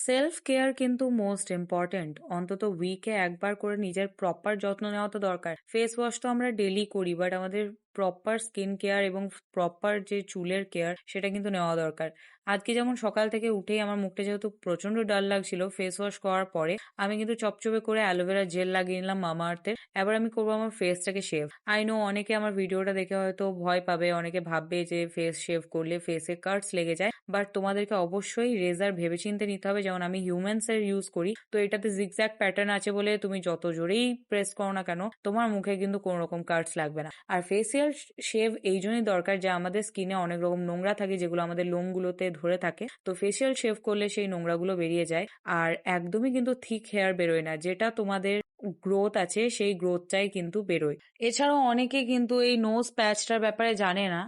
Self care কিন্তু most important. অন্তত উইকে একবার করে নিজের প্রপার যত্ন নেওয়া তো দরকার। ফেস ওয়াশ তো আমরা ডেলি করি, বাট আমাদের প্রপার স্কিন কেয়ার এবং প্রপার যে চুলের কেয়ার সেটা কিন্তু নেওয়া দরকার। আজকে যেমন সকাল থেকে উঠেই আমার মুখটা যেহেতু প্রচন্ড ডাল লাগছিল, ফেস ওয়াশ করার পরে আমি কিন্তু চপচপে করে অ্যালোভেরা জেল লাগিয়ে নিলাম মামা আর্থের। এবার আমি করবো আমার ফেসটাকে শেভ। আই নো অনেকে আমার ভিডিওটা দেখে হয়তো ভয় পাবে, অনেকে ভাববে যে ফেস শেভ করলে ফেসে কাটস লেগে যায়, বাট তোমাদেরকে অবশ্যই রেজার ভেবেচিন্তে নিতে হবে। যেমন আমি হিউম্যানস এর ইউজ করি, তো এটাতে জিগজ্যাগ প্যাটার্ন আছে বলে তুমি যত জোরেই প্রেস করো না কেন তোমার মুখে কিন্তু কোনো রকম কাটস লাগবে না। আর ফেসিয়াল শেভ এই জন্যই দরকার যে আমাদের স্কিনে অনেক রকম নোংরা থাকে যেগুলো আমাদের লোমগুলোতে ধরে থাকে, তো ফেসিয়াল শেভ করলে সেই নোংরাগুলো বেরিয়ে যায়। আর একদমই কিন্তু থিক হেয়ার বেরোয় না, যেটা তোমাদের গ্রোথ আছে সেই গ্রোথটাই কিন্তু বেরোয়। এছাড়াও অনেকে কিন্তু এই নোজ প্যাচটার ব্যাপারে জানে না।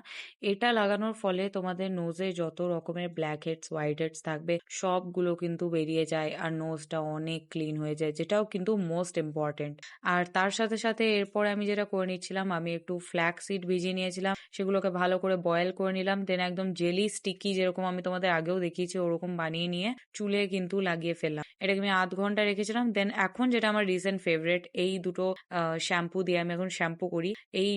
এটা লাগানোর ফলে তোমাদের নোজে যত রকমের ব্ল্যাক হেডস হোয়াইট হেডস থাকবে সবগুলো কিন্তু বেরিয়ে যায় আর নোজটা অনেক ক্লিন হয়ে যায়, যেটাও কিন্তু মোস্ট ইম্পর্টেন্ট। আর তার সাথে সাথে এরপরে আমি যেটা করে নিচ্ছিলাম, আমি একটু ফ্ল্যাক্স সিড ভিজিয়ে নিয়েছিলাম, সেগুলোকে ভালো করে বয়েল করে নিলাম, দেন একদম জেলি স্টিকি যেরকম আমি তোমাদের আগেও দেখিয়েছি ওরকম বানিয়ে নিয়ে চুলে কিন্তু লাগিয়ে ফেললাম। এটাকে আমি 0.5 ঘন্টা রেখেছিলাম। দেন এখন যেটা আমার রিসেন্ট ফেভারিট, এই দুটো শ্যাম্পু দিয়ে আমি এখন শ্যাম্পু করি। এই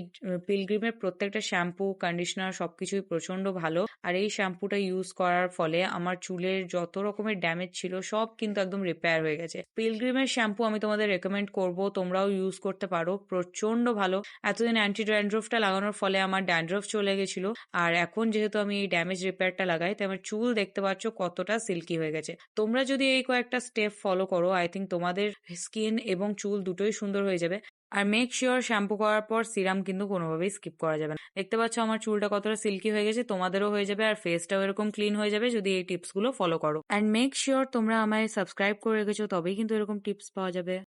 পিলগ্রিমের প্রত্যেকটা শ্যাম্পু কন্ডিশনার সবকিছুই প্রচন্ড ভালো। আর এই শ্যাম্পুটা ইউজ করার ফলে আমার চুলের যত রকমের ড্যামেজ ছিল সব কিন্তু একদম রিপেয়ার হয়ে গেছে। পিলগ্রিমের শ্যাম্পু আমি তোমাদের রেকমেন্ড করব, তোমরাও ইউজ করতে পারো, প্রচন্ড ভালো। এতদিন অ্যান্টি ড্যান্ড্রফটা লাগানোর ফলে আমার ড্যান্ড্রফ চলে গেছিল, আর এখন যেহেতু আমি এই ড্যামেজ রিপেয়ারটা লাগাই তাই আমার চুল দেখতে পাচ্ছ কতটা সিল্কি হয়ে গেছে। তোমরা যদি এই কয়েকটা স্টেপ ফলো করো, আই থিঙ্ক তোমাদের স্কিন এবং চুল দুটোই সুন্দর হয়ে যাবে। আর মেক শিওর শ্যাম্পু করার পর সিরাম কিন্তু কোনোভাবেই স্কিপ করা যাবে না। দেখতে পাচ্ছ আমার চুলটা কতটা সিল্কি হয়ে গেছে, তোমাদেরও হয়ে যাবে আর ফেসটাও এরকম ক্লিন হয়ে যাবে যদি এই টিপসগুলো ফলো করো। অ্যান্ড মেক শিওর তোমরা আমায় সাবস্ক্রাইব করে রেখেছো, তবেই কিন্তু এরকম টিপস পাওয়া যাবে।